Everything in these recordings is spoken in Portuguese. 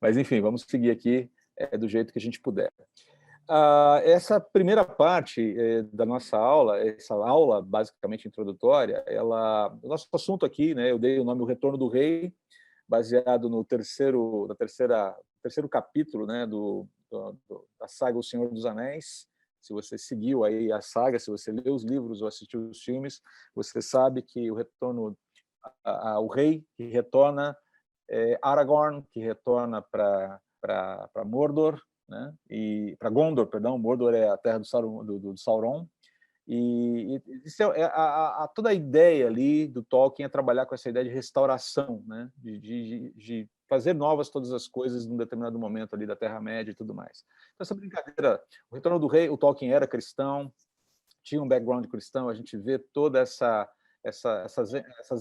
Mas, enfim, vamos seguir aqui do jeito que a gente puder. Essa primeira parte da nossa aula, essa aula basicamente introdutória, o nosso assunto aqui, né, eu dei o nome O Retorno do Rei, baseado no terceiro capítulo, né, da saga O Senhor dos Anéis. Se você seguiu aí a saga, se você leu os livros ou assistiu os filmes, você sabe que o rei que retorna Aragorn, que retorna para Mordor, né? E para Gondor, perdão. Mordor é a terra do Sauron. E isso toda a ideia ali do Tolkien é trabalhar com essa ideia de restauração, né? De fazer novas todas as coisas num determinado momento ali da Terra-média e tudo mais. Então, essa brincadeira, o Retorno do Rei, o Tolkien era cristão, tinha um background cristão, a gente vê toda essas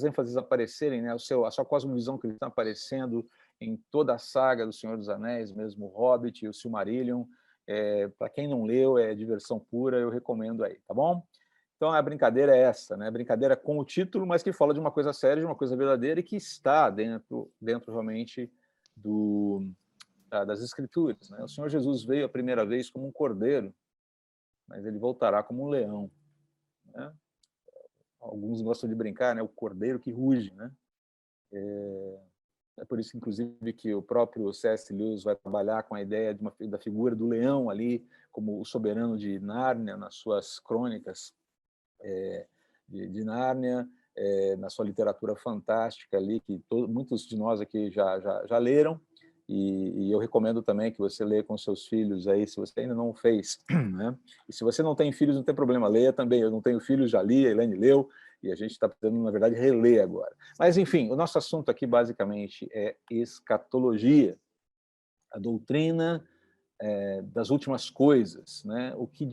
ênfases aparecerem, né? A sua cosmovisão cristã aparecendo em toda a saga do Senhor dos Anéis, mesmo o Hobbit e o Silmarillion. Para quem não leu, é diversão pura, eu recomendo aí, tá bom? Então, a brincadeira é essa, né? A brincadeira com o título, mas que fala de uma coisa séria, de uma coisa verdadeira e que está dentro realmente das Escrituras, né? O Senhor Jesus veio a primeira vez como um cordeiro, mas ele voltará como um leão, né? Alguns gostam de brincar, né? O cordeiro que ruge, né? É por isso, inclusive, que o próprio C.S. Lewis vai trabalhar com a ideia da figura do leão ali, como o soberano de Nárnia, nas suas crônicas de Nárnia, na sua literatura fantástica ali, que muitos de nós aqui já leram, e eu recomendo também que você leia com seus filhos aí, se você ainda não fez, né? E se você não tem filhos, não tem problema, leia também. Eu não tenho filhos, já li, a Elaine leu, e a gente está precisando, na verdade, reler agora. Mas, enfim, o nosso assunto aqui, basicamente, é escatologia, a doutrina das últimas coisas, né? O que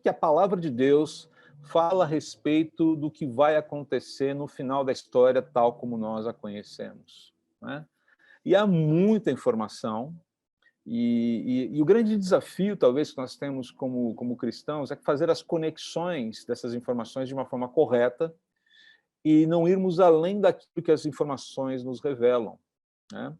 a palavra de Deus fala a respeito do que vai acontecer no final da história, tal como nós a conhecemos, né? E há muita informação, e o grande desafio, talvez, que nós temos como cristãos é fazer as conexões dessas informações de uma forma correta e não irmos além daquilo que as informações nos revelam, né?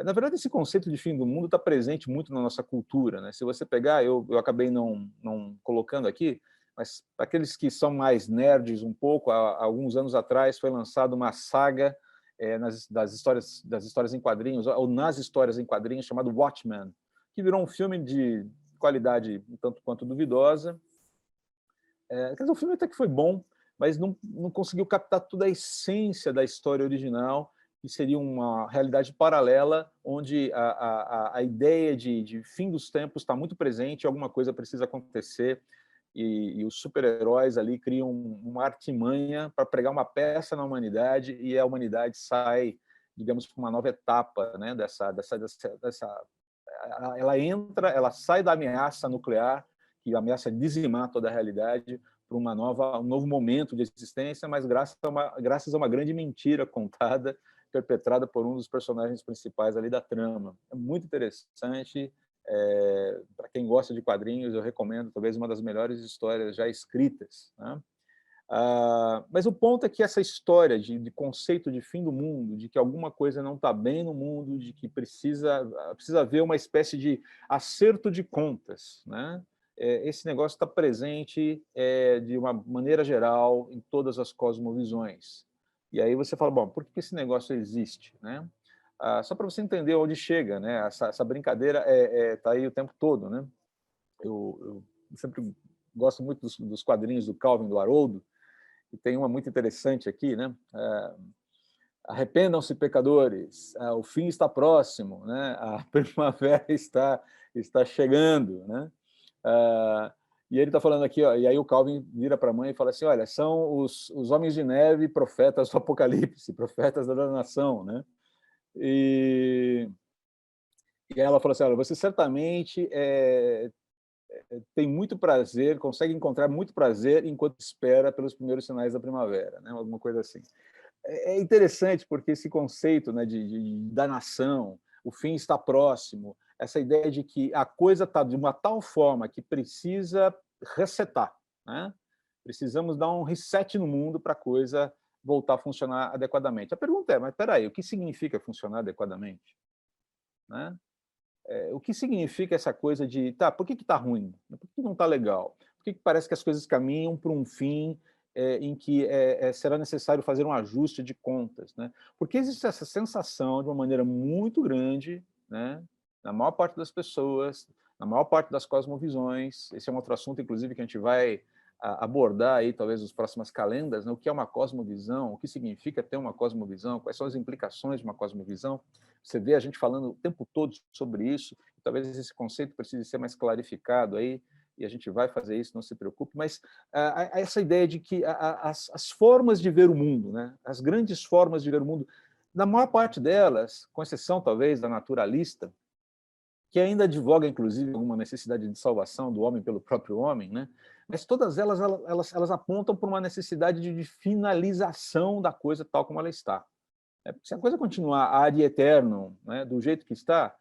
Na verdade, esse conceito de fim do mundo está presente muito na nossa cultura, né? Se você pegar, eu acabei não colocando aqui, mas para aqueles que são mais nerds um pouco, há alguns anos atrás foi lançada uma saga das histórias em quadrinhos, ou nas histórias em quadrinhos, chamado Watchmen, que virou um filme de qualidade um tanto quanto duvidosa. Quer dizer, o filme até que foi bom, mas não conseguiu captar toda a essência da história original, que seria uma realidade paralela, onde a ideia de fim dos tempos está muito presente, alguma coisa precisa acontecer, e os super-heróis ali criam uma artimanha para pregar uma peça na humanidade, e a humanidade sai, digamos, para uma nova etapa, né, ela sai da ameaça nuclear, que ameaça dizimar toda a realidade, para um novo momento de existência, mas graças a uma grande mentira contada, perpetrada por um dos personagens principais ali da trama. É muito interessante. Para quem gosta de quadrinhos, eu recomendo, talvez uma das melhores histórias já escritas, né? Mas o ponto é que essa história de conceito de fim do mundo, de que alguma coisa não está bem no mundo, de que precisa haver uma espécie de acerto de contas, né? Esse negócio está presente de uma maneira geral em todas as cosmovisões. E aí você fala, bom, por que esse negócio existe, né? Só para você entender onde chega, né? Essa brincadeira está aí o tempo todo, né? Eu sempre gosto muito dos quadrinhos do Calvin, do Haroldo, e tem uma muito interessante aqui, né? Arrependam-se, pecadores, o fim está próximo, né? A primavera está chegando, né? E ele está falando aqui, ó, e aí o Calvin vira para a mãe e fala assim, olha, são os homens de neve, profetas do Apocalipse, profetas da nação, né? E ela fala assim, olha, você certamente tem muito prazer, consegue encontrar muito prazer enquanto espera pelos primeiros sinais da primavera, né? Alguma coisa assim. É interessante porque esse conceito, né, da nação, o fim está próximo, essa ideia de que a coisa está de uma tal forma que precisa resetar, né? Precisamos dar um reset no mundo para a coisa voltar a funcionar adequadamente. A pergunta é, mas espera aí, o que significa funcionar adequadamente, né? o que significa essa coisa de, tá, por que está ruim? Por que não está legal? Por que parece que as coisas caminham para um fim em que será necessário fazer um ajuste de contas, né? Porque existe essa sensação, de uma maneira muito grande, né, na maior parte das pessoas, na maior parte das cosmovisões. Esse é um outro assunto, inclusive, que a gente vai abordar aí, talvez, nas próximas calendas, né? O que é uma cosmovisão, o que significa ter uma cosmovisão, quais são as implicações de uma cosmovisão. Você vê a gente falando o tempo todo sobre isso, talvez esse conceito precise ser mais clarificado aí, e a gente vai fazer isso, não se preocupe, mas essa ideia de que as formas de ver o mundo, né, as grandes formas de ver o mundo, na maior parte delas, com exceção talvez da naturalista, que ainda advoga, inclusive, alguma necessidade de salvação do homem pelo próprio homem, né? Mas todas elas apontam para uma necessidade de finalização da coisa tal como ela está. Se a coisa continuar ad eternum, né, do jeito que está,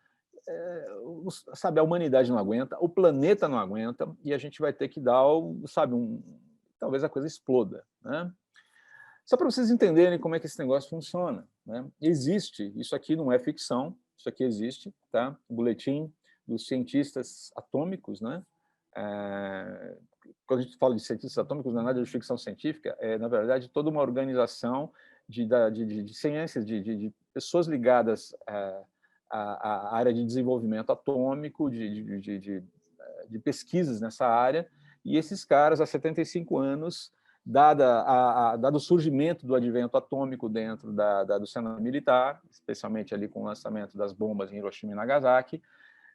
sabe, a humanidade não aguenta, o planeta não aguenta, e a gente vai ter que dar, sabe, talvez a coisa exploda, né? Só para vocês entenderem como é que esse negócio funciona, né? Existe, isso aqui não é ficção, isso aqui existe, tá? O boletim dos cientistas atômicos, né? Quando a gente fala de cientistas atômicos, não é nada de ficção científica, na verdade, toda uma organização de ciências, de pessoas ligadas à área de desenvolvimento atômico, de pesquisas nessa área, e esses caras, há 75 anos, dado o surgimento do advento atômico dentro do cenário militar, especialmente ali com o lançamento das bombas em Hiroshima e Nagasaki,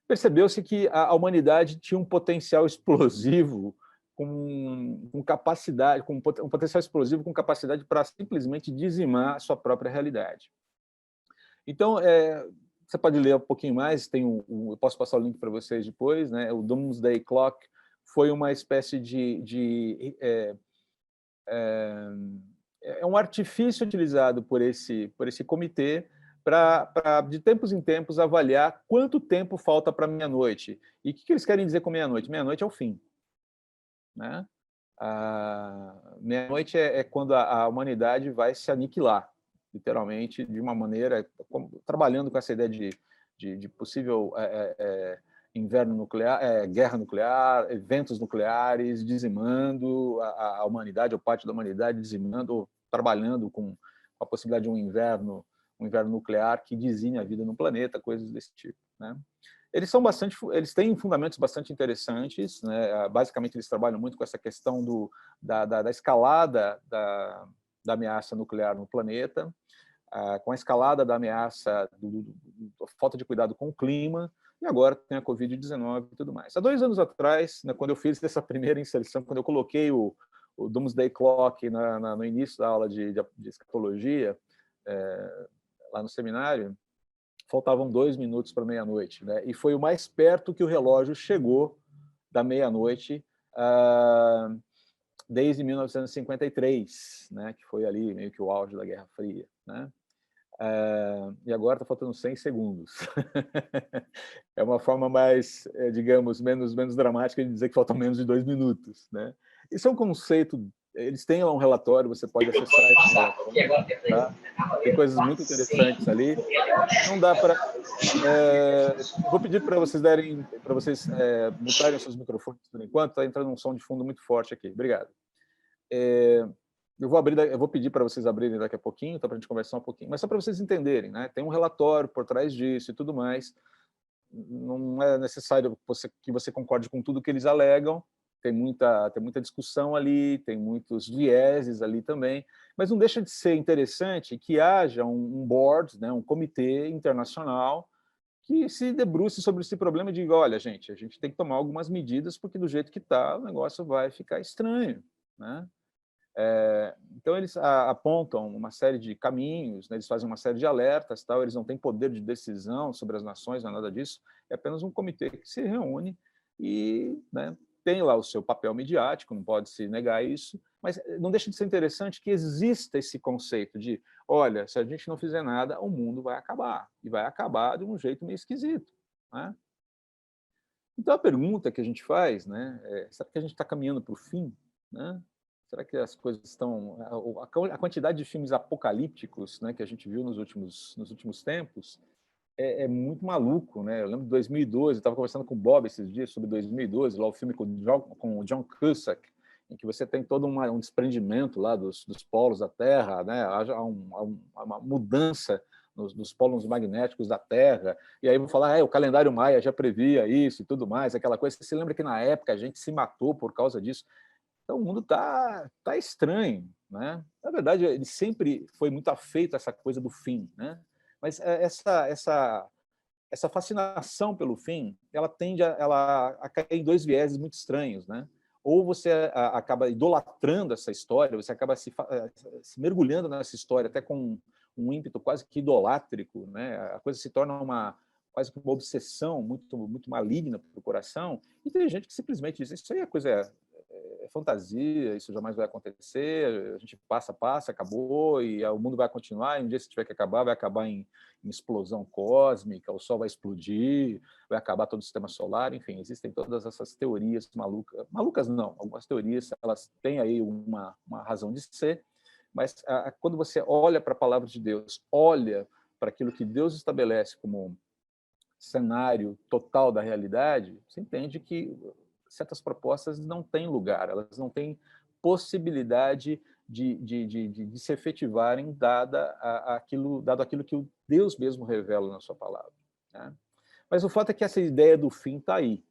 percebeu-se que a humanidade tinha um potencial explosivo com capacidade, um potencial explosivo com capacidade para simplesmente dizimar a sua própria realidade. Então, você pode ler um pouquinho mais, eu posso passar o link para vocês depois, né? O Doomsday Clock foi uma espécie é um artifício utilizado por esse comitê para, de tempos em tempos, avaliar quanto tempo falta para meia-noite. E o que eles querem dizer com meia-noite? Meia-noite é o fim, né? Meia-noite é quando a humanidade vai se aniquilar, literalmente, de uma maneira, trabalhando com essa ideia de possível inverno nuclear, guerra nuclear, eventos nucleares, dizimando a humanidade, ou parte da humanidade, dizimando, ou trabalhando com a possibilidade de um inverno nuclear que dizime a vida no planeta, coisas desse tipo, né? Eles têm fundamentos bastante interessantes, né? Basicamente, eles trabalham muito com essa questão da escalada da ameaça nuclear no planeta, com a escalada da ameaça da falta de cuidado com o clima, e agora tem a Covid-19 e tudo mais. Há 2 anos atrás, né, quando eu fiz essa primeira inserção, quando eu coloquei o Doomsday Clock no início da aula de escatologia, lá no seminário, faltavam 2 minutos para meia-noite, né? E foi o mais perto que o relógio chegou da meia-noite desde 1953, né? Que foi ali meio que o auge da Guerra Fria, né? E agora está faltando 100 segundos. É uma forma mais, digamos, menos dramática de dizer que faltam menos de 2 minutos, né? Isso é um conceito. Eles têm lá um relatório, você pode acessar esse relatório, tá? Tem coisas muito interessantes ali. Não dá para... vou pedir para vocês mutarem seus microfones por enquanto, está entrando um som de fundo muito forte aqui. Obrigado. Eu vou pedir para vocês abrirem daqui a pouquinho, tá, para a gente conversar um pouquinho, mas só para vocês entenderem, né? Tem um relatório por trás disso e tudo mais. Não é necessário que você concorde com tudo que eles alegam, tem muita discussão ali, tem muitos vieses ali também, mas não deixa de ser interessante que haja um board, né, um comitê internacional que se debruce sobre esse problema e diga, olha, gente, a gente tem que tomar algumas medidas, porque do jeito que está, o negócio vai ficar estranho, né? Então, eles apontam uma série de caminhos, né, eles fazem uma série de alertas, tal, eles não têm poder de decisão sobre as nações, não é nada disso, é apenas um comitê que se reúne e, né, tem lá o seu papel midiático, não pode se negar isso, mas não deixa de ser interessante que exista esse conceito de, olha, se a gente não fizer nada, o mundo vai acabar, e vai acabar de um jeito meio esquisito, né? Então, a pergunta que a gente faz, né, será que a gente está caminhando para o fim, né? Será que as coisas estão... A quantidade de filmes apocalípticos, né, que a gente viu nos últimos tempos é muito maluco, né? Eu lembro de 2012, eu estava conversando com o Bob esses dias sobre 2012, lá o filme com o John Cusack, em que você tem todo um desprendimento lá dos polos da Terra, né? Há uma mudança nos polos magnéticos da Terra, e aí vão falar, o calendário maia já previa isso e tudo mais, aquela coisa. Você se lembra que na época a gente se matou por causa disso? Então o mundo tá estranho, né? Na verdade, ele sempre foi muito afeito a essa coisa do fim, né? Mas essa fascinação pelo fim, ela tende a cair em dois vieses muito estranhos, né? Ou você acaba idolatrando essa história, você acaba se mergulhando nessa história até com um ímpeto quase que idolátrico, né? A coisa se torna quase que uma obsessão muito maligna para o coração, e tem gente que simplesmente diz, isso aí é coisa é fantasia, isso jamais vai acontecer, a gente passa, acabou, e o mundo vai continuar, e um dia se tiver que acabar, vai acabar em explosão cósmica, o Sol vai explodir, vai acabar todo o sistema solar, enfim, existem todas essas teorias malucas. Malucas não, algumas teorias, elas têm aí uma razão de ser, mas quando você olha para a palavra de Deus, olha para aquilo que Deus estabelece como cenário total da realidade, você entende que certas propostas não têm lugar, elas não têm possibilidade de se efetivarem dado aquilo que o Deus mesmo revela na sua palavra, né? Mas o fato é que essa ideia do fim está aí.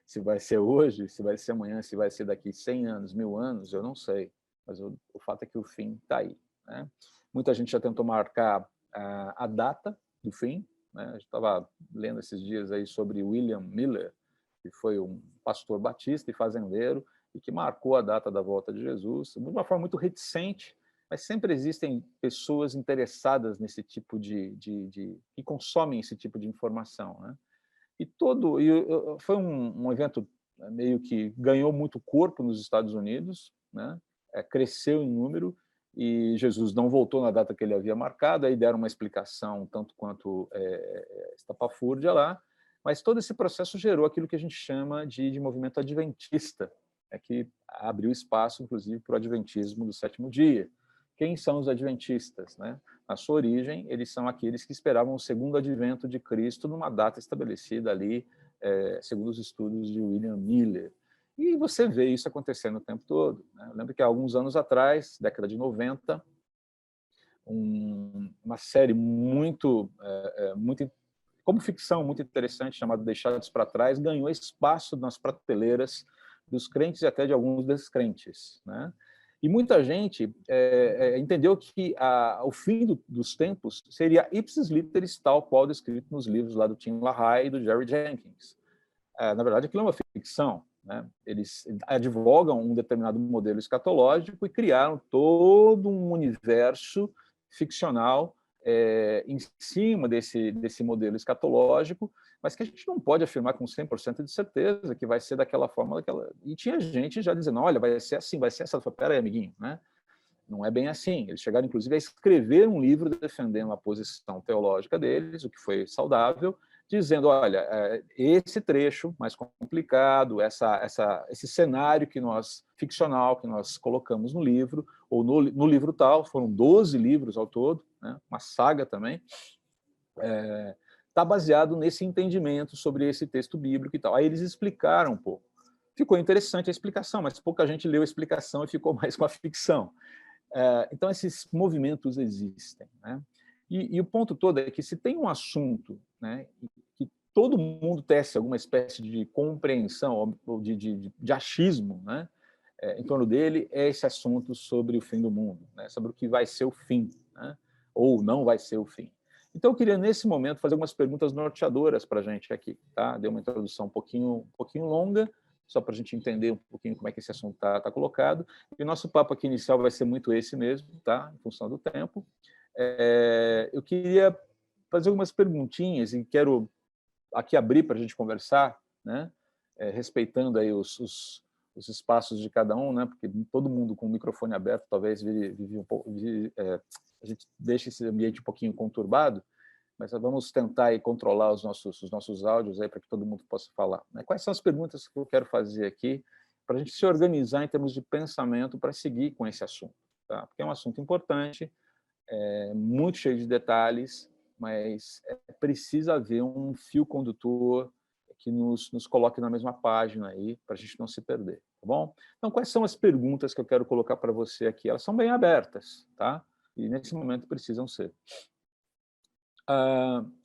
Se vai ser hoje, se vai ser amanhã, se vai ser daqui 100 anos, 1000 anos, eu não sei. Mas o fato é que o fim está aí, né? Muita gente já tentou marcar a data do fim, né? A gente estava lendo esses dias aí sobre William Miller, que foi um pastor batista e fazendeiro, e que marcou a data da volta de Jesus, de uma forma muito reticente, mas sempre existem pessoas interessadas nesse tipo que consomem esse tipo de informação, né? Foi um evento meio que ganhou muito corpo nos Estados Unidos, né? Cresceu em número, e Jesus não voltou na data que ele havia marcado, aí deram uma explicação tanto quanto estapafúrdia lá, mas todo esse processo gerou aquilo que a gente chama de movimento adventista, que abriu espaço, inclusive, para o adventismo do sétimo dia. Quem são os adventistas, né? Na sua origem, eles são aqueles que esperavam o segundo advento de Cristo numa data estabelecida ali, segundo os estudos de William Miller. E você vê isso acontecendo o tempo todo, né? Eu lembro que há alguns anos atrás, década de 90, uma série muito como ficção, muito interessante, chamada Deixados para Trás, ganhou espaço nas prateleiras dos crentes e até de alguns descrentes, né? E muita gente entendeu que o fim dos tempos seria ipsis literis, tal qual descrito nos livros lá do Tim LaHaye e do Jerry Jenkins. Na verdade, aquilo é uma ficção, né? Eles advogam um determinado modelo escatológico e criaram todo um universo ficcional em cima desse modelo escatológico, mas que a gente não pode afirmar com 100% de certeza que vai ser daquela forma. E tinha gente já dizendo, olha, vai ser assim, vai ser essa. Pera aí, amiguinho, né? Não é bem assim. Eles chegaram, inclusive, a escrever um livro defendendo a posição teológica deles, o que foi saudável, dizendo, olha, esse trecho mais complicado, esse cenário ficcional que nós colocamos no livro, ou no livro tal, foram 12 livros ao todo, né, uma saga também, está baseado nesse entendimento sobre esse texto bíblico e tal. Aí eles explicaram um pouco. Ficou interessante a explicação, mas pouca gente leu a explicação e ficou mais com a ficção. Então, esses movimentos existem, né? E o ponto todo é que se tem um assunto, né, que todo mundo tece alguma espécie de compreensão ou de achismo, né, em torno dele, é esse assunto sobre o fim do mundo, né, sobre o que vai ser o fim, né, ou não vai ser o fim. Então, eu queria, nesse momento, fazer algumas perguntas norteadoras para a gente aqui. Tá? Dei uma introdução um pouquinho longa, só para a gente entender um pouquinho como é que esse assunto está colocado. E o nosso papo aqui inicial vai ser muito esse mesmo, tá? Em função do tempo. Eu queria fazer algumas perguntinhas e quero aqui abrir para a gente conversar, né? Respeitando aí os espaços de cada um, né? Porque todo mundo com o microfone aberto talvez vive um pouco, a gente deixa esse ambiente um pouquinho conturbado, mas vamos tentar aí controlar os nossos áudios aí para que todo mundo possa falar, né? Quais são as perguntas que eu quero fazer aqui para a gente se organizar em termos de pensamento para seguir com esse assunto, tá? Porque é um assunto importante, muito cheio de detalhes, mas precisa haver um fio condutor que nos coloque na mesma página aí, para a gente não se perder, tá bom? Então, quais são as perguntas que eu quero colocar para você aqui? Elas são bem abertas, tá? E nesse momento precisam ser.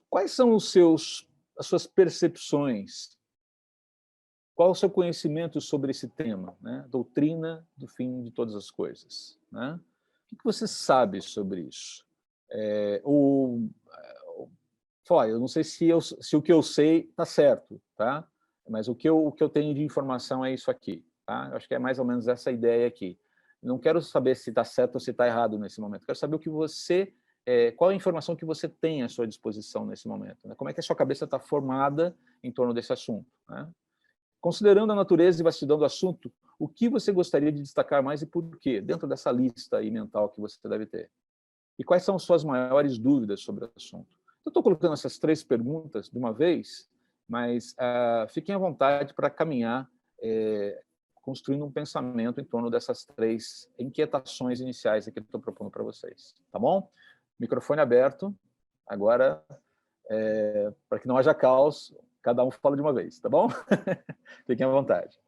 Quais são as suas percepções? Qual é o seu conhecimento sobre esse tema, né? Doutrina do fim de todas as coisas, né? O que você sabe sobre isso? Eu não sei se o que eu sei está certo, tá? Mas o que eu tenho de informação é isso aqui, tá? Eu acho que é mais ou menos essa ideia aqui. Não quero saber se está certo ou se está errado nesse momento. Quero saber o que qual é a informação que você tem à sua disposição nesse momento, né? Como é que a sua cabeça está formada em torno desse assunto, né? Considerando a natureza e vastidão do assunto, o que você gostaria de destacar mais e por quê, dentro dessa lista aí mental que você deve ter? E quais são suas maiores dúvidas sobre o assunto? Eu estou colocando essas 3 perguntas de uma vez, mas fiquem à vontade para caminhar construindo um pensamento em torno dessas 3 inquietações iniciais que eu estou propondo para vocês. Tá bom? Microfone aberto. Agora, para que não haja caos, cada um fala de uma vez, tá bom? Fiquem à vontade.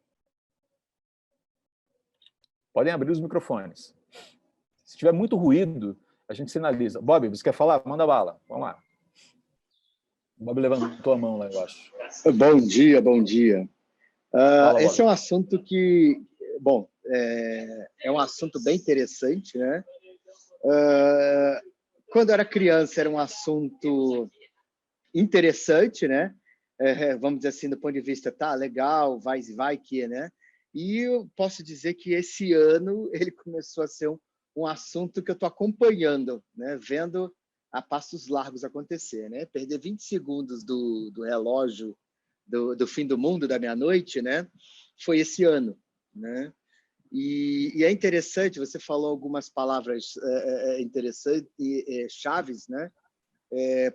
Podem abrir os microfones. Se tiver muito ruído, a gente sinaliza. Bob, você quer falar? Manda bala. Vamos lá. O Bob levantou a mão lá, eu acho. Bom dia, bom dia. Fala, esse é um assunto que, bom, é um assunto bem interessante, né? Quando eu era criança, era um assunto interessante, né? Vamos dizer assim, do ponto de vista, tá, legal, vai que, né? E eu posso dizer que esse ano ele começou a ser um assunto que eu estou acompanhando, né? Vendo a passos largos acontecer, né? Perder 20 segundos do relógio do fim do mundo, da meia-noite, né? Foi esse ano, né? E é interessante, você falou algumas palavras interessantes e chaves, né?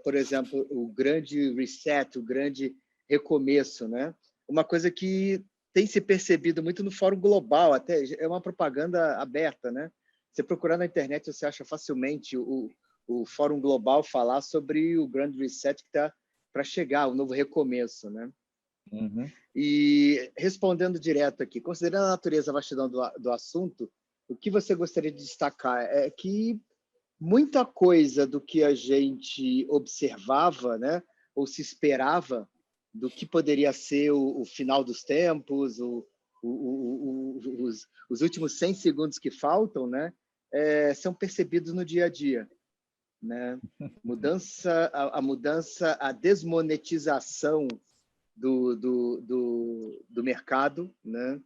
Por exemplo, o grande reset, o grande recomeço, né? Uma coisa que tem se percebido muito no Fórum Global, até é uma propaganda aberta, né? Você procurar na internet, você acha facilmente o Fórum Global falar sobre o grande reset que está para chegar, o novo recomeço, né? Uhum. E respondendo direto aqui, considerando a natureza vastidão do assunto, o que você gostaria de destacar é que muita coisa do que a gente observava, né, ou se esperava do que poderia ser o final dos tempos, os últimos 100 segundos que faltam, né, são percebidos no dia a dia, né? A mudança, a desmonetização do mercado, né?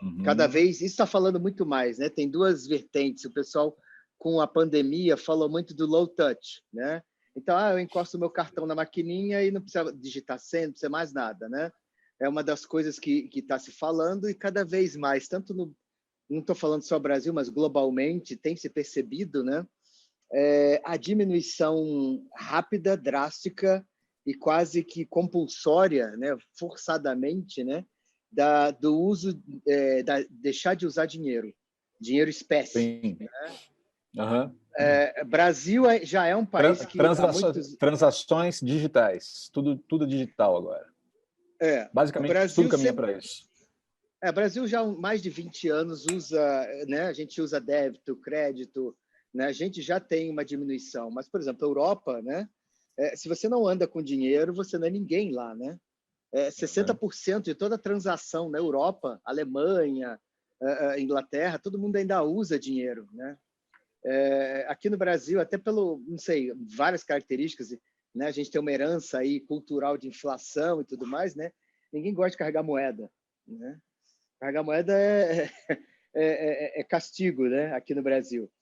Uhum. Cada vez, isso está falando muito mais, né? Tem 2 vertentes. O pessoal, com a pandemia, falou muito do low touch, né? Então, eu encosto o meu cartão na maquininha e não precisa digitar senha, não precisa mais nada, né? É uma das coisas que está se falando e cada vez mais, tanto não estou falando só Brasil, mas globalmente, tem se percebido, né? A diminuição rápida, drástica e quase que compulsória, né? Forçadamente, né? Do uso, deixar de usar dinheiro espécie. Sim. Né? Uhum. Brasil já é um país que há muitos... Transações digitais, tudo digital agora. Basicamente, tudo caminha para isso. Brasil já há mais de 20 anos usa, né? A gente usa débito, crédito, né? A gente já tem uma diminuição, mas, por exemplo, a Europa, né? Se você não anda com dinheiro, você não é ninguém lá, né? 60% de toda transação na Europa, Alemanha, Inglaterra, todo mundo ainda usa dinheiro, né? Aqui no Brasil, até não sei, várias características, né? A gente tem uma herança aí cultural de inflação e tudo mais, né? Ninguém gosta de carregar moeda, né? Carregar moeda é castigo, né? Aqui no Brasil.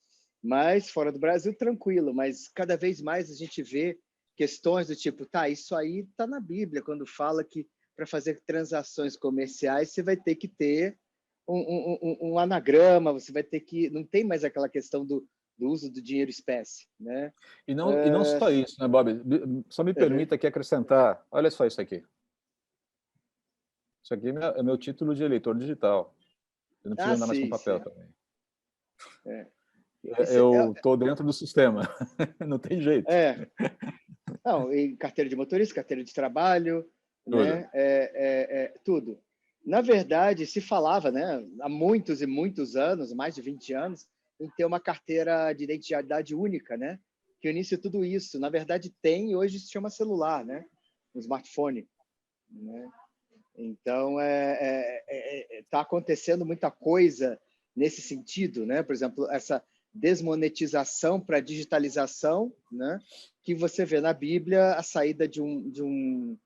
Mas fora do Brasil, tranquilo. Mas cada vez mais a gente vê questões do tipo, tá, isso aí está na Bíblia, quando fala que para fazer transações comerciais você vai ter que ter um anagrama, você vai ter que... Não tem mais aquela questão do uso do dinheiro espécie, né? E não só isso, né, Bob? Só me permita aqui acrescentar, olha só isso aqui. Isso aqui é meu título de eleitor digital. Eu não preciso andar mais com papel também. Eu estou dentro do sistema, não tem jeito. Não, e carteira de motorista, carteira de trabalho, Tudo. né? Tudo. Na verdade, se falava, né, há muitos e muitos anos, mais de 20 anos, em ter uma carteira de identidade única, né? Que unisse tudo isso. Na verdade, tem, hoje se chama celular, né? Um smartphone, né? Então, está acontecendo muita coisa nesse sentido, né? Por exemplo, essa desmonetização para digitalização, né? Que você vê na Bíblia a saída de um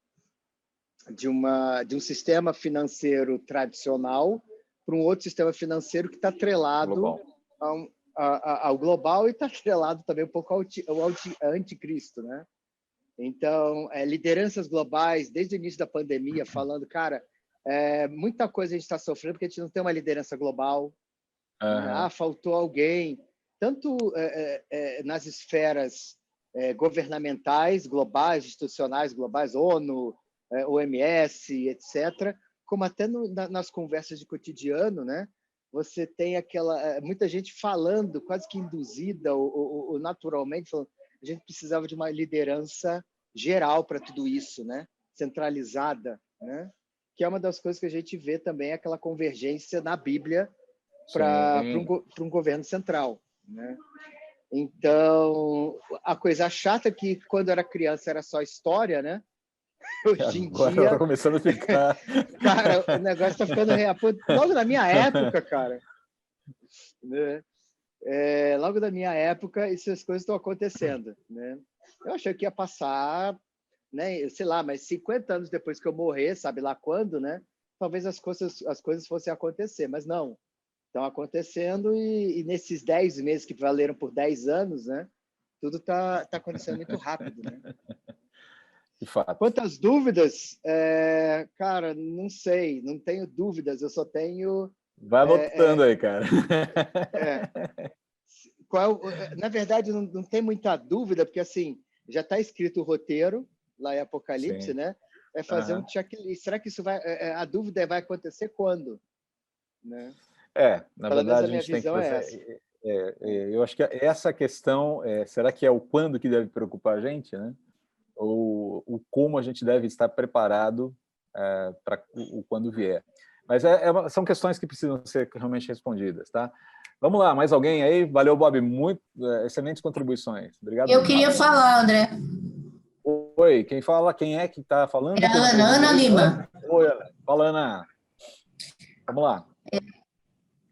sistema financeiro tradicional para um outro sistema financeiro que está atrelado ao global e está atrelado também um pouco ao anticristo, né? Então, lideranças globais, desde o início da pandemia, falando, cara, muita coisa a gente está sofrendo porque a gente não tem uma liderança global. Né? Faltou alguém, tanto nas esferas governamentais, globais, institucionais, globais, ONU, OMS, etc., como até nas conversas de cotidiano, né? Você tem muita gente falando, quase que induzida ou naturalmente, falando, a gente precisava de uma liderança geral para tudo isso, né? Centralizada, né? Que é uma das coisas que a gente vê também, aquela convergência na Bíblia para um governo central, né? Então, a coisa chata é que quando era criança era só história, né? Hoje em Agora dia... tá começando a ficar... Cara, o negócio está ficando real. Logo na minha época, cara, né? Logo da minha época, essas coisas estão acontecendo, né? Eu achei que ia passar, né? Sei lá, mas 50 anos depois que eu morrer, sabe lá quando, né? Talvez as coisas fossem acontecer, mas não. Estão acontecendo e nesses 10 meses que valeram por 10 anos, né? Tudo tá acontecendo muito rápido, né? De fato. Quantas dúvidas? Cara, não sei, não tenho dúvidas, eu só tenho... Vai botando aí, cara. Na verdade, não tem muita dúvida, porque assim, já está escrito o roteiro, lá em Apocalipse, Sim. né? É fazer um checklist. Será que isso vai... a dúvida vai acontecer quando? Né? Na Pelo menos verdade, a a minha gente tem que visão é fazer... essa. eu acho que essa questão, será que é o quando que deve preocupar a gente, né? Ou o como a gente deve estar preparado para o quando vier. Mas são questões que precisam ser realmente respondidas, tá? Vamos lá, mais alguém aí? Valeu, Bob, muito excelentes contribuições. Obrigado. Eu queria falar, André. Oi, quem fala? Quem é que está falando? É a Ana Lima. Oi, Ana. Fala, Ana. Vamos lá.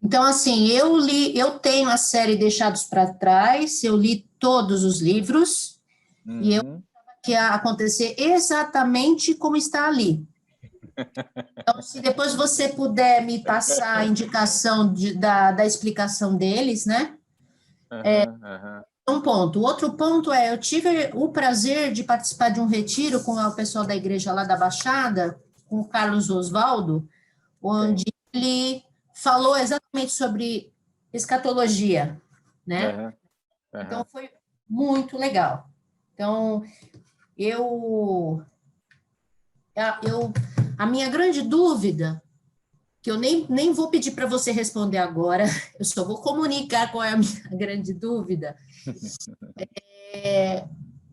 Então, assim, eu tenho a série Deixados para Trás, eu li todos os livros, e eu que ia acontecer exatamente como está ali. Então, se depois você puder me passar a indicação da explicação deles, né? Um ponto. O outro ponto eu tive o prazer de participar de um retiro com o pessoal da igreja lá da Baixada, com o Carlos Osvaldo, onde ele falou exatamente sobre escatologia, né? Então, foi muito legal. Então, a minha grande dúvida, que eu nem vou pedir para você responder agora, eu só vou comunicar qual é a minha grande dúvida,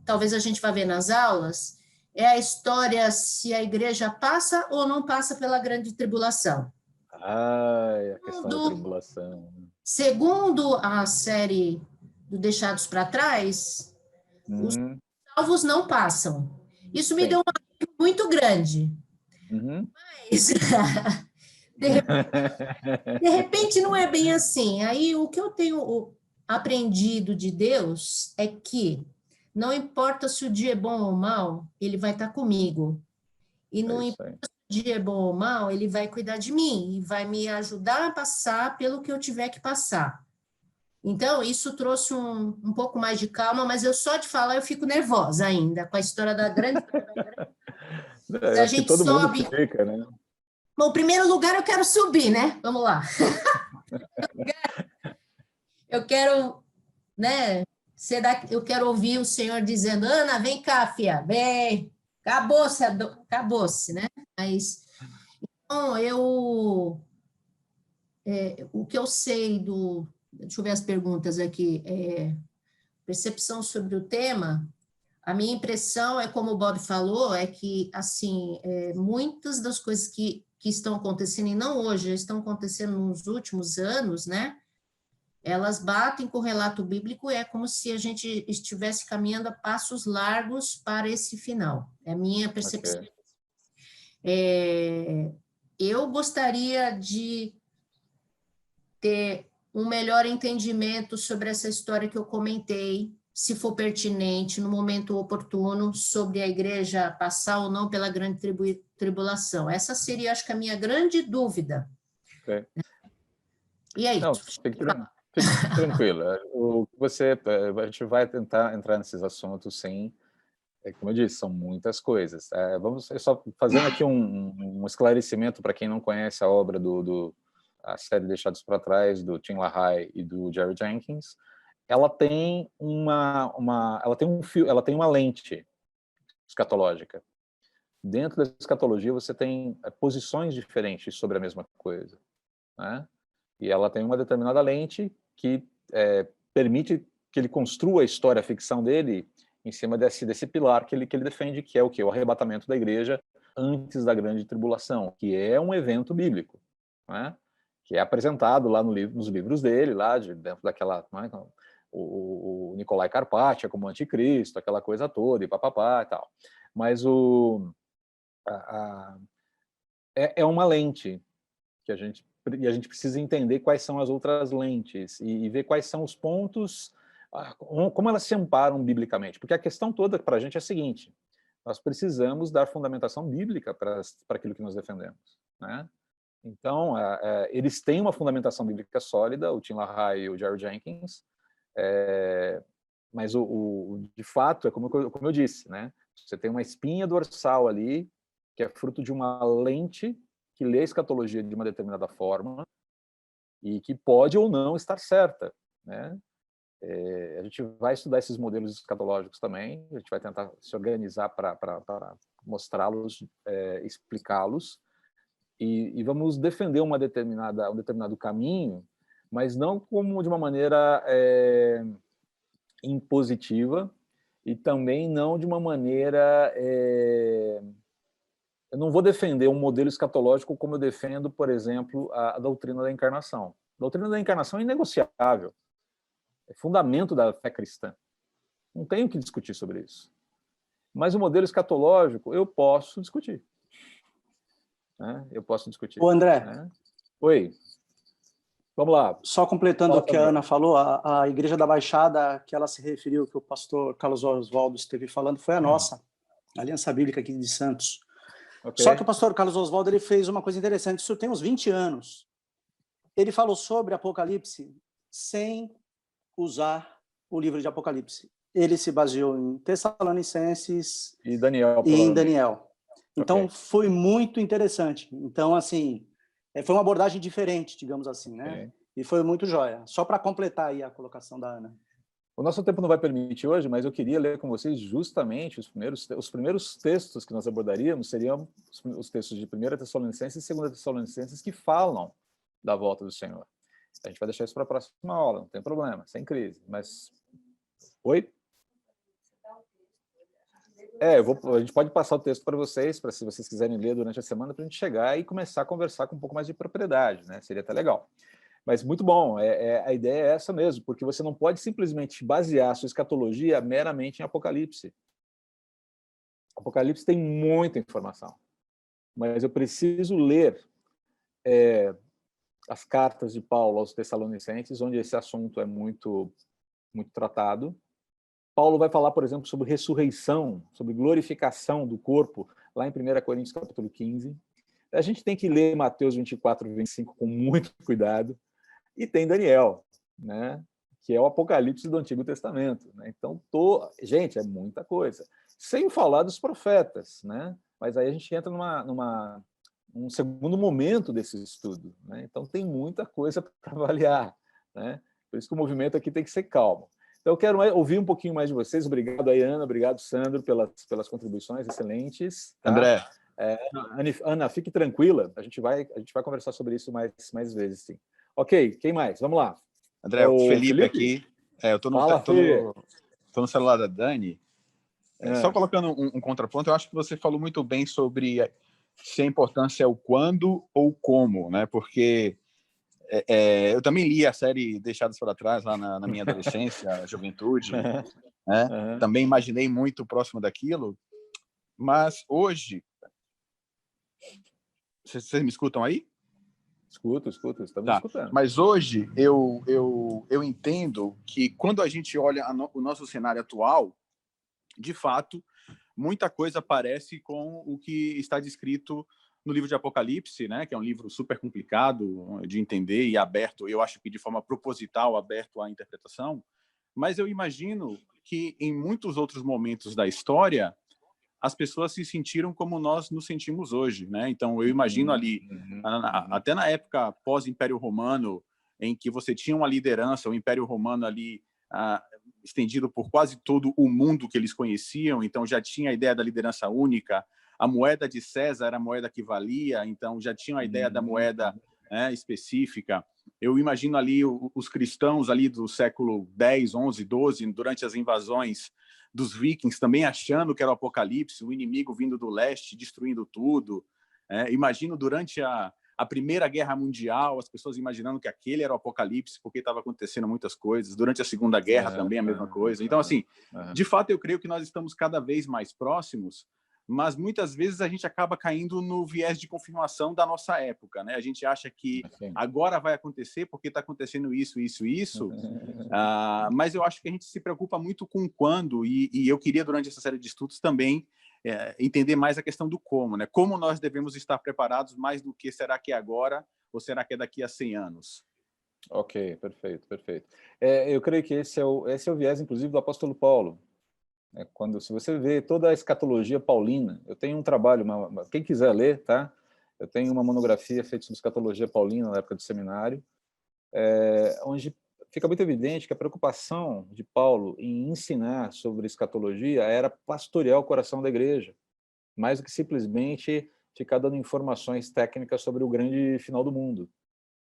talvez a gente vá ver nas aulas, é a história se a igreja passa ou não passa pela grande tribulação. A questão da tribulação. Segundo a série do Deixados para Trás, os salvos não passam. Isso me deu um alívio muito grande. Mas, de repente, não é bem assim. Aí, o que eu tenho aprendido de Deus é que não importa se o dia é bom ou mal, ele vai estar comigo. E não importa se o dia é bom ou mal, ele vai cuidar de mim e vai me ajudar a passar pelo que eu tiver que passar. Então, isso trouxe um pouco mais de calma, mas eu só de falar eu fico nervosa ainda com a história da grande... A gente todo sobe... mundo fica, né? Bom, primeiro lugar eu quero subir, né? Vamos lá. Eu quero, né? Eu quero ouvir o Senhor dizendo, Ana, vem cá, filha, vem. Acabou-se, né? Mas, então, o que eu sei deixa eu ver as perguntas aqui, percepção sobre o tema, A minha impressão é, como o Bob falou, é que, assim, muitas das coisas que estão acontecendo, e não hoje, estão acontecendo nos últimos anos, né? Elas batem com o relato bíblico e é como se a gente estivesse caminhando a passos largos para esse final. É a minha percepção. Okay. Eu gostaria de ter um melhor entendimento sobre essa história que eu comentei, se for pertinente, no momento oportuno, sobre a igreja passar ou não pela grande tribulação. Essa seria, acho que, a minha grande dúvida. Okay. E aí? Não, fique tranquilo. A gente vai tentar entrar nesses assuntos sem, como eu disse, são muitas coisas. Vamos só fazendo aqui um esclarecimento para quem não conhece a obra a série Deixados para Trás, do Tim LaHaye e do Jerry Jenkins. Ela tem ela tem uma lente escatológica. Dentro da escatologia você tem posições diferentes sobre a mesma coisa, né? E ela tem uma determinada lente que permite que ele construa a história, a ficção dele em cima desse pilar que ele defende, que é o quê? O arrebatamento da igreja antes da grande tribulação, que é um evento bíblico, né? Que é apresentado lá nos livros dele, lá dentro daquela... Né? O Nicolai Carpaccia como anticristo, aquela coisa toda, e papapá e tal. Mas é uma lente que a gente precisa entender quais são as outras lentes e ver quais são os pontos, como elas se amparam biblicamente. Porque a questão toda para a gente é a seguinte: nós precisamos dar fundamentação bíblica para aquilo que nós defendemos, né? Então, eles têm uma fundamentação bíblica sólida, o Tim LaHaye e o Jerry Jenkins, mas de fato, é como eu disse, né? Você tem uma espinha dorsal ali, que é fruto de uma lente que lê a escatologia de uma determinada forma e que pode ou não estar certa, né? A gente vai estudar esses modelos escatológicos também, a gente vai tentar se organizar para mostrá-los, explicá-los, e vamos defender um determinado caminho, mas não como de uma maneira impositiva, e também não de uma maneira... Eu não vou defender um modelo escatológico como eu defendo, por exemplo, a doutrina da encarnação. A doutrina da encarnação é inegociável, é fundamento da fé cristã. Não tenho que discutir sobre isso. Mas o modelo escatológico eu posso discutir. Né? Eu posso discutir. Ô, André. Né? Oi. Vamos lá. Só completando o que a Ana falou, a Igreja da Baixada, que ela se referiu, que o pastor Carlos Oswaldo esteve falando, foi a nossa, a Aliança Bíblica aqui de Santos. Okay. Só que o pastor Carlos Oswaldo ele fez uma coisa interessante, isso tem uns 20 anos. Ele falou sobre Apocalipse sem usar o livro de Apocalipse. Ele se baseou em Tessalonicenses e Daniel. Em Daniel. Então, foi muito interessante. Então, assim, foi uma abordagem diferente, digamos assim, né? Okay. E foi muito joia. Só para completar aí a colocação da Ana. O nosso tempo não vai permitir hoje, mas eu queria ler com vocês justamente os primeiros textos que nós abordaríamos seriam os textos de 1 Tessalonicenses e 2 Tessalonicenses que falam da volta do Senhor. A gente vai deixar isso para a próxima aula, não tem problema, sem crise. Mas... Oi? A gente pode passar o texto para vocês, se vocês quiserem ler durante a semana, para a gente chegar e começar a conversar com um pouco mais de propriedade, né? Seria até legal. Mas muito bom, a ideia é essa mesmo, porque você não pode simplesmente basear a sua escatologia meramente em Apocalipse. Apocalipse tem muita informação, mas eu preciso ler as cartas de Paulo aos Tessalonicenses, onde esse assunto é muito, muito tratado. Paulo vai falar, por exemplo, sobre ressurreição, sobre glorificação do corpo, lá em 1 Coríntios capítulo 15. A gente tem que ler Mateus 24, 25 com muito cuidado. E tem Daniel, né? Que é o Apocalipse do Antigo Testamento. Né? Então, gente, é muita coisa. Sem falar dos profetas, né? Mas aí a gente entra num segundo momento desse estudo. Né? Então, tem muita coisa para avaliar. Né? Por isso que o movimento aqui tem que ser calmo. Então, eu quero ouvir um pouquinho mais de vocês. Obrigado, Ana. Obrigado, Sandro, pelas contribuições excelentes. Tá? André. Ana, fique tranquila. A gente vai conversar sobre isso mais vezes, sim. Ok, quem mais? Vamos lá. André, o Felipe aqui. Eu estou no celular da Dani. Só colocando um contraponto, eu acho que você falou muito bem sobre se a importância é o quando ou como, né? Porque eu também li a série Deixados para Trás lá na minha adolescência, juventude, né? Também imaginei muito próximo daquilo, mas hoje... Vocês me escutam aí? Escuto, estamos escutando. Mas hoje eu entendo que quando a gente olha o nosso cenário atual, de fato, muita coisa parece com o que está descrito no livro de Apocalipse, né? Que é um livro super complicado de entender e aberto, eu acho que de forma proposital, aberto à interpretação. Mas eu imagino que em muitos outros momentos da história, as pessoas se sentiram como nós nos sentimos hoje, né? Então, eu imagino ali, até na época pós-Império Romano, em que você tinha uma liderança, o Império Romano ali estendido por quase todo o mundo que eles conheciam, então já tinha a ideia da liderança única, a moeda de César era a moeda que valia, então já tinha a ideia da moeda, né, específica. Eu imagino ali os cristãos ali do século 10, 11, 12, durante as invasões dos vikings, também achando que era o apocalipse, o inimigo vindo do leste, destruindo tudo. Imagino durante a Primeira Guerra Mundial, as pessoas imaginando que aquele era o apocalipse, porque estava acontecendo muitas coisas. Durante a Segunda Guerra também a mesma coisa. Então, assim, de fato, eu creio que nós estamos cada vez mais próximos, mas muitas vezes a gente acaba caindo no viés de confirmação da nossa época, né? A gente acha que agora vai acontecer porque está acontecendo isso, mas eu acho que a gente se preocupa muito com o quando, e eu queria, durante essa série de estudos, também entender mais a questão do como, né? Como nós devemos estar preparados mais do que será que é agora ou será que é daqui a 100 anos? Ok, perfeito. Eu creio que esse é o viés, inclusive, do apóstolo Paulo. Se você vê toda a escatologia paulina, eu tenho um trabalho, quem quiser ler, tá? Eu tenho uma monografia feita sobre escatologia paulina na época do seminário, onde fica muito evidente que a preocupação de Paulo em ensinar sobre escatologia era pastorear o coração da igreja, mais do que simplesmente ficar dando informações técnicas sobre o grande final do mundo,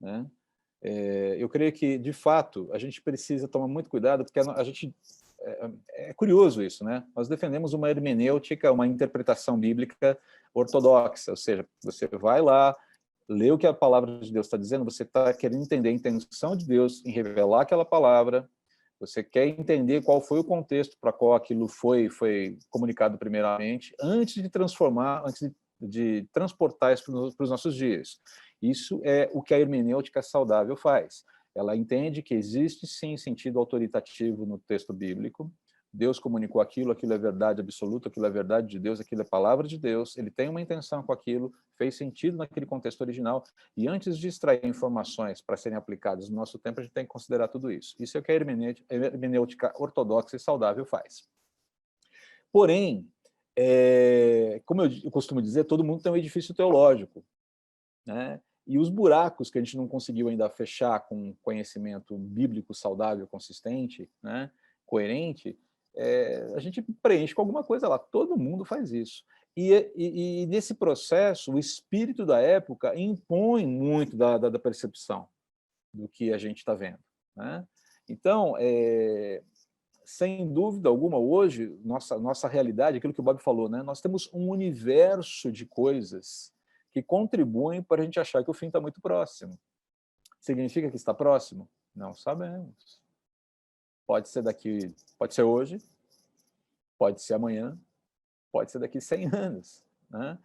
né? Eu creio que, de fato, a gente precisa tomar muito cuidado, porque a gente... É curioso isso, né? Nós defendemos uma hermenêutica, uma interpretação bíblica ortodoxa, ou seja, você vai lá, lê o que a palavra de Deus está dizendo, você está querendo entender a intenção de Deus em revelar aquela palavra, você quer entender qual foi o contexto para qual aquilo foi comunicado primeiramente, antes de transformar, antes de transportar isso para os nossos dias. Isso é o que a hermenêutica saudável faz. Ela entende que existe, sim, sentido autoritativo no texto bíblico. Deus comunicou aquilo é verdade absoluta, aquilo é verdade de Deus, aquilo é palavra de Deus, ele tem uma intenção com aquilo, fez sentido naquele contexto original, e antes de extrair informações para serem aplicadas no nosso tempo, a gente tem que considerar tudo isso. Isso é o que a hermenêutica ortodoxa e saudável faz. Porém, como eu costumo dizer, todo mundo tem um edifício teológico, né? E os buracos que a gente não conseguiu ainda fechar com conhecimento bíblico saudável, consistente, né, coerente, a gente preenche com alguma coisa lá. Todo mundo faz isso. E nesse processo, o espírito da época impõe muito da percepção do que a gente está vendo, né? Então, sem dúvida alguma, hoje, nossa realidade, aquilo que o Bob falou, né, nós temos um universo de coisas que contribuem para a gente achar que o fim está muito próximo. Significa que está próximo? Não sabemos. Pode ser hoje, pode ser amanhã, pode ser daqui 100 anos. Né?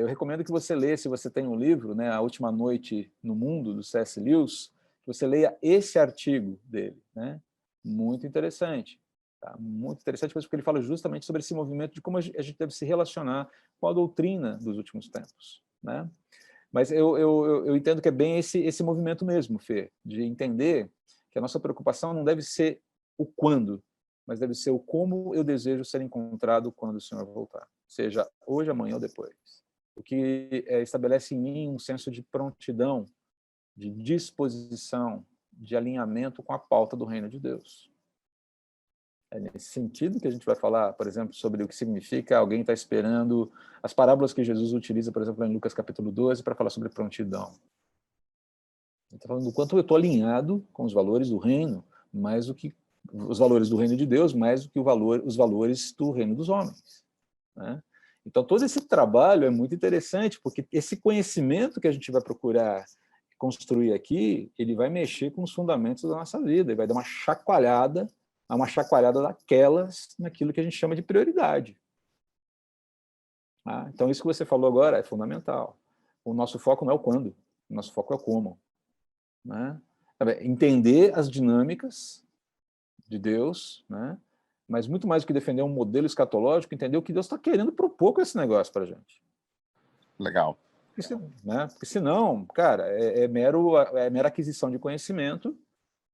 Eu recomendo que você leia, se você tem um livro, né, A Última Noite no Mundo, do C.S. Lewis, que você leia esse artigo dele. Né? Muito interessante. Tá? Muito interessante, porque ele fala justamente sobre esse movimento de como a gente deve se relacionar com a doutrina dos últimos tempos. Né? Mas eu entendo que é bem esse movimento mesmo, Fê, de entender que a nossa preocupação não deve ser o quando, mas deve ser o como eu desejo ser encontrado quando o Senhor voltar, seja hoje, amanhã ou depois. O que estabelece em mim um senso de prontidão, de disposição, de alinhamento com a pauta do reino de Deus. É nesse sentido que a gente vai falar, por exemplo, sobre o que significa alguém estar esperando as parábolas que Jesus utiliza, por exemplo, em Lucas capítulo 12, para falar sobre prontidão. Ele está falando do quanto eu estou alinhado com os valores do reino, mais do que os valores do reino de Deus mais do que os valores do reino dos homens, né? Então, todo esse trabalho é muito interessante, porque esse conhecimento que a gente vai procurar construir aqui, ele vai mexer com os fundamentos da nossa vida, ele vai dar uma chacoalhada daquelas naquilo que a gente chama de prioridade. Ah, então, isso que você falou agora é fundamental. O nosso foco não é o quando, o nosso foco é o como, né? Entender as dinâmicas de Deus, né? Mas muito mais do que defender um modelo escatológico, entender o que Deus está querendo propor com esse negócio para a gente. Legal. Porque senão, cara, é mera aquisição de conhecimento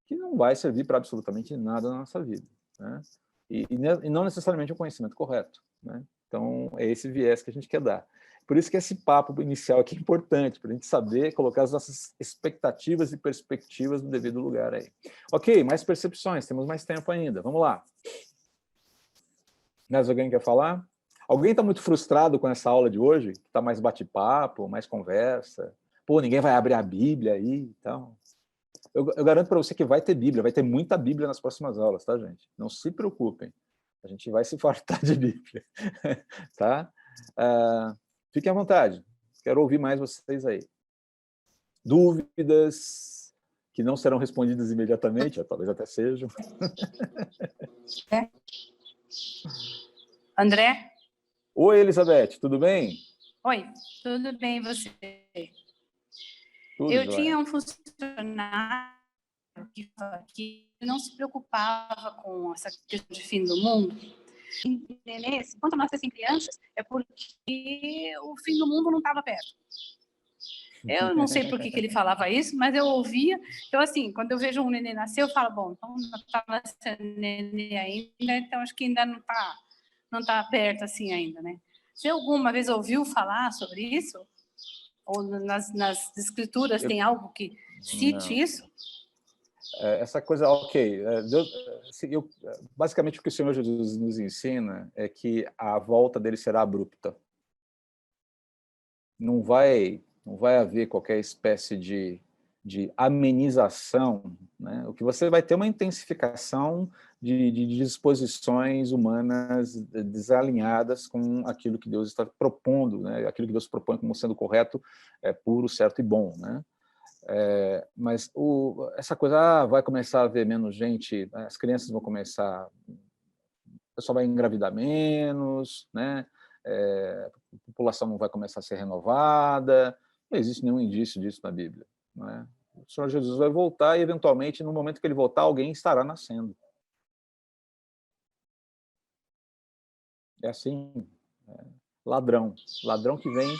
que não vai servir para absolutamente nada na nossa vida, né? E não necessariamente o conhecimento correto, né? Então, é esse viés que a gente quer dar. Por isso que esse papo inicial aqui é importante, para a gente saber colocar as nossas expectativas e perspectivas no devido lugar aí. Ok, mais percepções, temos mais tempo ainda. Vamos lá. Mais alguém quer falar? Alguém está muito frustrado com essa aula de hoje? Está mais bate-papo, mais conversa? Pô, ninguém vai abrir a Bíblia aí e tal. Eu garanto para você que vai ter Bíblia, vai ter muita Bíblia nas próximas aulas, tá, gente? Não se preocupem. A gente vai se fartar de Bíblia, tá? Fiquem à vontade. Quero ouvir mais vocês aí. Dúvidas que não serão respondidas imediatamente, talvez até sejam. André? Oi, Elizabeth, tudo bem? Oi, tudo bem, você? Tudo Eu jóia. tinha um funcionário que não se preocupava com essa questão de fim do mundo. Enquanto nós assim crianças, é porque o fim do mundo não estava perto. Eu não sei por que ele falava isso, mas eu ouvia. Então, assim, quando eu vejo um neném nascer, eu falo, bom, então não está nascendo neném ainda, então acho que ainda não está perto assim ainda, né? Você alguma vez ouviu falar sobre isso? Ou nas escrituras tem algo que cite isso? Essa coisa, ok. Deus, basicamente, o que o Senhor Jesus nos ensina é que a volta dele será abrupta. Não vai haver qualquer espécie de amenização, né? O que você vai ter é uma intensificação de disposições humanas desalinhadas com aquilo que Deus está propondo, né? Aquilo que Deus propõe como sendo correto, puro, certo e bom, né? Mas essa coisa, vai começar a haver menos gente, as crianças vão começar, o pessoal vai engravidar menos, né? A população não vai começar a ser renovada, não existe nenhum indício disso na Bíblia, não é? O Senhor Jesus vai voltar e, eventualmente, no momento que ele voltar, alguém estará nascendo. É assim, ladrão que vem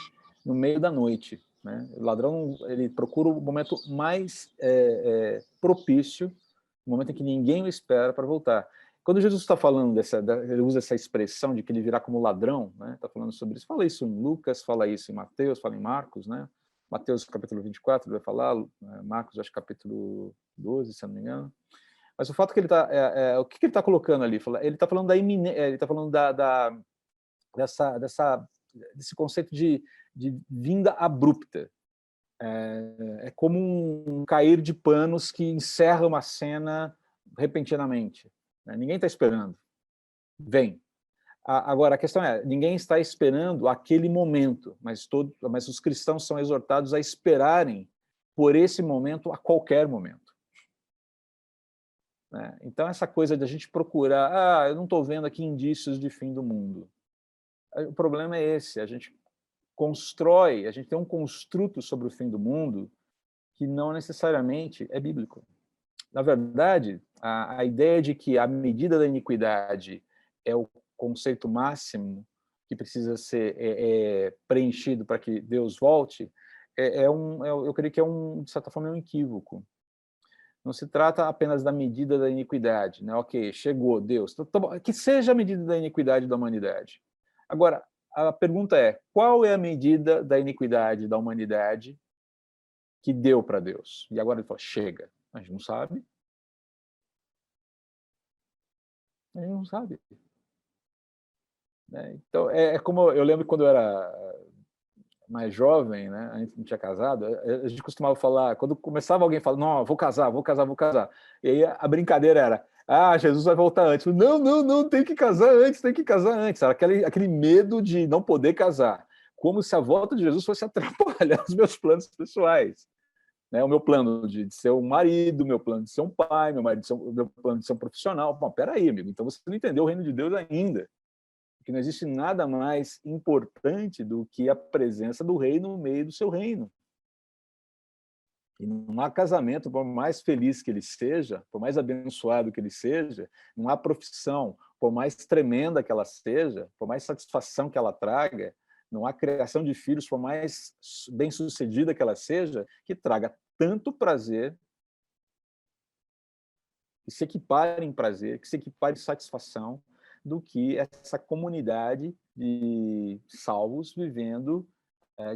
no meio da noite, né? O ladrão, ele procura o momento mais propício, o momento em que ninguém o espera para voltar. Quando Jesus está falando ele usa essa expressão de que ele virá como ladrão, né? Está falando sobre isso. Fala isso em Lucas, fala isso em Mateus, fala em Marcos, né? Mateus capítulo 24, ele vai falar, Marcos, acho capítulo 12, se eu não me engano. Mas o fato é que ele está, o que ele está colocando ali? Ele está falando ele está falando desse conceito de vinda abrupta. É como um cair de panos que encerra uma cena repentinamente, né? Ninguém está esperando. Vem. Agora, a questão ninguém está esperando aquele momento, mas os cristãos são exortados a esperarem por esse momento a qualquer momento, né? Então, essa coisa de a gente procurar, eu não estou vendo aqui indícios de fim do mundo. O problema é esse, a gente tem um construto sobre o fim do mundo que não necessariamente é bíblico. Na verdade, a ideia de que a medida da iniquidade é o conceito máximo que precisa ser preenchido para que Deus volte, eu creio que de certa forma, um equívoco. Não se trata apenas da medida da iniquidade, né? Ok, chegou Deus, que seja a medida da iniquidade da humanidade. Agora, a pergunta é, qual é a medida da iniquidade da humanidade que deu para Deus? E agora ele fala, chega. A gente não sabe. A gente não sabe. Então, como eu lembro quando eu era mais jovem, né? A gente não tinha casado, a gente costumava falar, quando começava alguém a falar, não, vou casar. E aí a brincadeira era, Ah, Jesus vai voltar antes. Não, não, não, tem que casar antes, tem que casar antes. Aquele medo de não poder casar. Como se a volta de Jesus fosse atrapalhar os meus planos pessoais. Né? O meu plano de ser um marido, o meu plano de ser um pai, o meu plano de ser um profissional. Bom, peraí, amigo, então você não entendeu o reino de Deus ainda. Porque não existe nada mais importante do que a presença do rei no meio do seu reino. E não há casamento, por mais feliz que ele seja, por mais abençoado que ele seja, não há profissão, por mais tremenda que ela seja, por mais satisfação que ela traga, não há criação de filhos, por mais bem-sucedida que ela seja, que traga tanto prazer, que se equipare em prazer, que se equipare em satisfação, do que essa comunidade de salvos vivendo,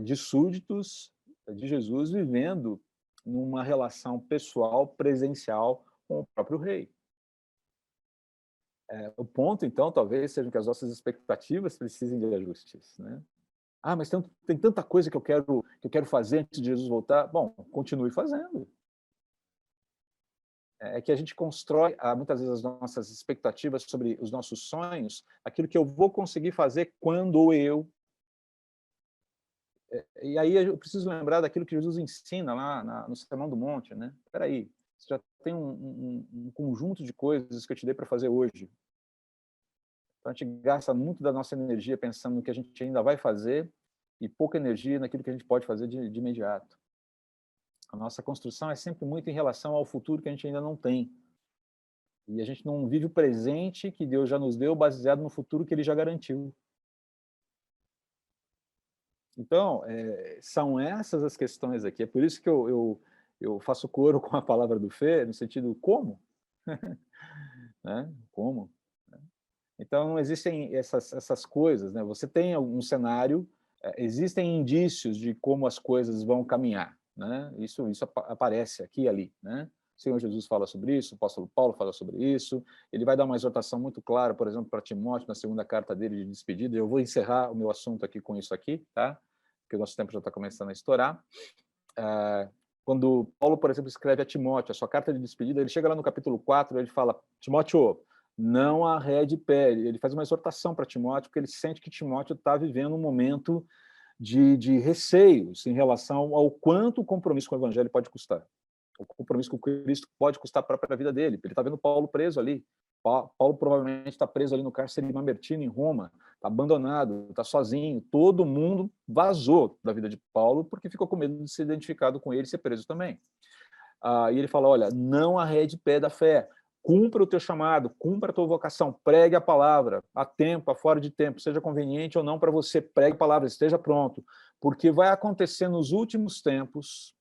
de súditos de Jesus vivendo numa relação pessoal, presencial com o próprio rei. O ponto, então, talvez seja que as nossas expectativas precisem de ajustes, né? Ah, mas tem tanta coisa que eu quero fazer antes de Jesus voltar. Bom, continue fazendo. É que a gente constrói, muitas vezes, as nossas expectativas sobre os nossos sonhos, aquilo que eu vou conseguir fazer quando eu... E aí eu preciso lembrar daquilo que Jesus ensina lá no Sermão do Monte, né? Espera aí, você já tem um conjunto de coisas que eu te dei para fazer hoje. Então a gente gasta muito da nossa energia pensando no que a gente ainda vai fazer e pouca energia naquilo que a gente pode fazer de imediato. A nossa construção é sempre muito em relação ao futuro que a gente ainda não tem. E a gente não vive o presente que Deus já nos deu baseado no futuro que Ele já garantiu. Então, são essas as questões aqui. É por isso que eu faço coro com a palavra do Fê, no sentido como? Né? Como? Então, existem essas coisas. Né? Você tem um cenário, existem indícios de como as coisas vão caminhar. Né? Isso aparece aqui e ali. Né? O Senhor Jesus fala sobre isso, o apóstolo Paulo fala sobre isso, ele vai dar uma exortação muito clara, por exemplo, para Timóteo, na segunda carta dele de despedida. Eu vou encerrar o meu assunto aqui com isso aqui, tá? Porque o nosso tempo já está começando a estourar. Quando Paulo, por exemplo, escreve a Timóteo, a sua carta de despedida, ele chega lá no capítulo 4, ele fala, Timóteo, não arrede pé. Ele faz uma exortação para Timóteo, porque ele sente que Timóteo está vivendo um momento de receios em relação ao quanto o compromisso com o evangelho pode custar. O compromisso com Cristo pode custar a própria vida dele. Ele está vendo Paulo preso ali. Paulo provavelmente está preso ali no cárcere de Mamertino, em Roma, está abandonado, está sozinho. Todo mundo vazou da vida de Paulo porque ficou com medo de ser identificado com ele e ser preso também. E ele fala, olha, não arrede pé da fé, cumpra o teu chamado, cumpra a tua vocação, pregue a palavra, a tempo, a fora de tempo, seja conveniente ou não para você, pregue a palavra, esteja pronto, porque vai acontecer nos últimos tempos,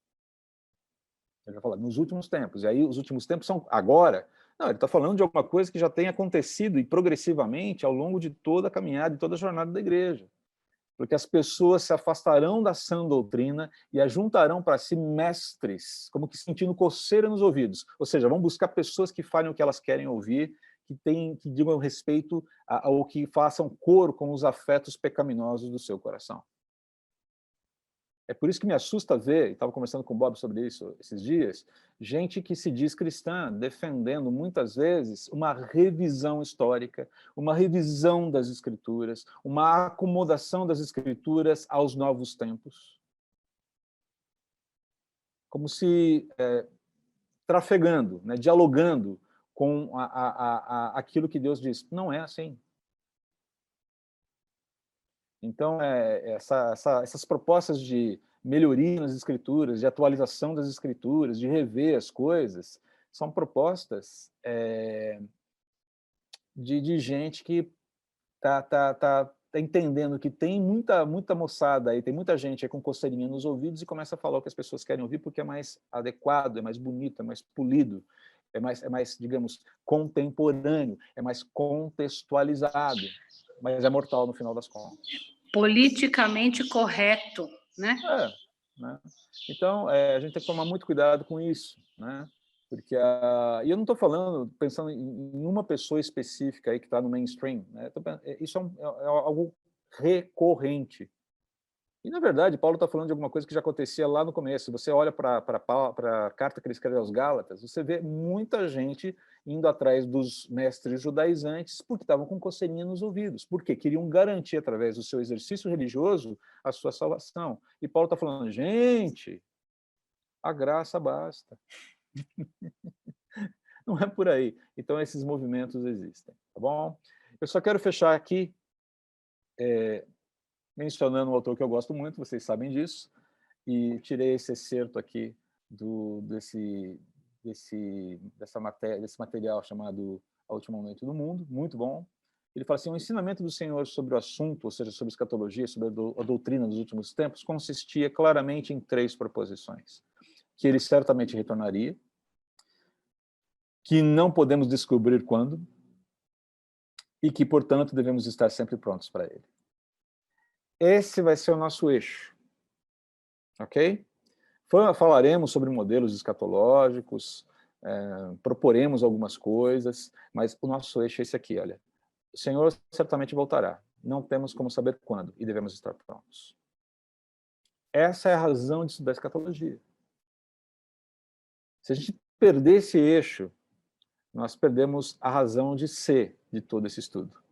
ele vai falar, nos últimos tempos, e aí os últimos tempos são agora. Não, ele está falando de alguma coisa que já tem acontecido e progressivamente ao longo de toda a caminhada e toda a jornada da igreja. Porque as pessoas se afastarão da sã doutrina e ajuntarão para si mestres, como que sentindo coceira nos ouvidos. Ou seja, vão buscar pessoas que falem o que elas querem ouvir, que digam respeito ao que façam coro com os afetos pecaminosos do seu coração. É por isso que me assusta ver, estava conversando com o Bob sobre isso esses dias, gente que se diz cristã, defendendo muitas vezes uma revisão histórica, uma revisão das escrituras, uma acomodação das escrituras aos novos tempos. Como se trafegando, né, dialogando com aquilo que Deus diz. Não é assim. Então, essas propostas de melhoria nas escrituras, de atualização das escrituras, de rever as coisas, são propostas de gente que está entendendo que tem muita moçada aí, tem muita gente aí com coceirinha nos ouvidos e começa a falar o que as pessoas querem ouvir porque é mais adequado, é mais bonito, é mais polido, é mais, digamos, contemporâneo, é mais contextualizado, mas é mortal no final das contas. Politicamente correto, né? Né? Então, a gente tem que tomar muito cuidado com isso, né? Porque e eu não estou falando, pensando em uma pessoa específica aí que está no mainstream, né? Isso é algo recorrente. E, na verdade, Paulo está falando de alguma coisa que já acontecia lá no começo. Se você olha para a carta que ele escreveu aos Gálatas, você vê muita gente indo atrás dos mestres judaizantes porque estavam com coceirinha nos ouvidos. Por quê? Queriam garantir, através do seu exercício religioso, a sua salvação. E Paulo está falando, gente, a graça basta. Não é por aí. Então, esses movimentos existem, tá bom? Eu só quero fechar aqui mencionando um autor que eu gosto muito, vocês sabem disso, e tirei esse excerto aqui desse material chamado A Última Noite do Mundo, muito bom. Ele fala assim, o ensinamento do Senhor sobre o assunto, ou seja, sobre escatologia, sobre a doutrina dos últimos tempos, consistia claramente em 3 proposições. Que ele certamente retornaria, que não podemos descobrir quando, e que, portanto, devemos estar sempre prontos para ele. Esse vai ser o nosso eixo, ok? Falaremos sobre modelos escatológicos, proporemos algumas coisas, mas o nosso eixo é esse aqui, olha. O Senhor certamente voltará, não temos como saber quando, e devemos estar prontos. Essa é a razão de estudar escatologia. Se a gente perder esse eixo, nós perdemos a razão de ser de todo esse estudo.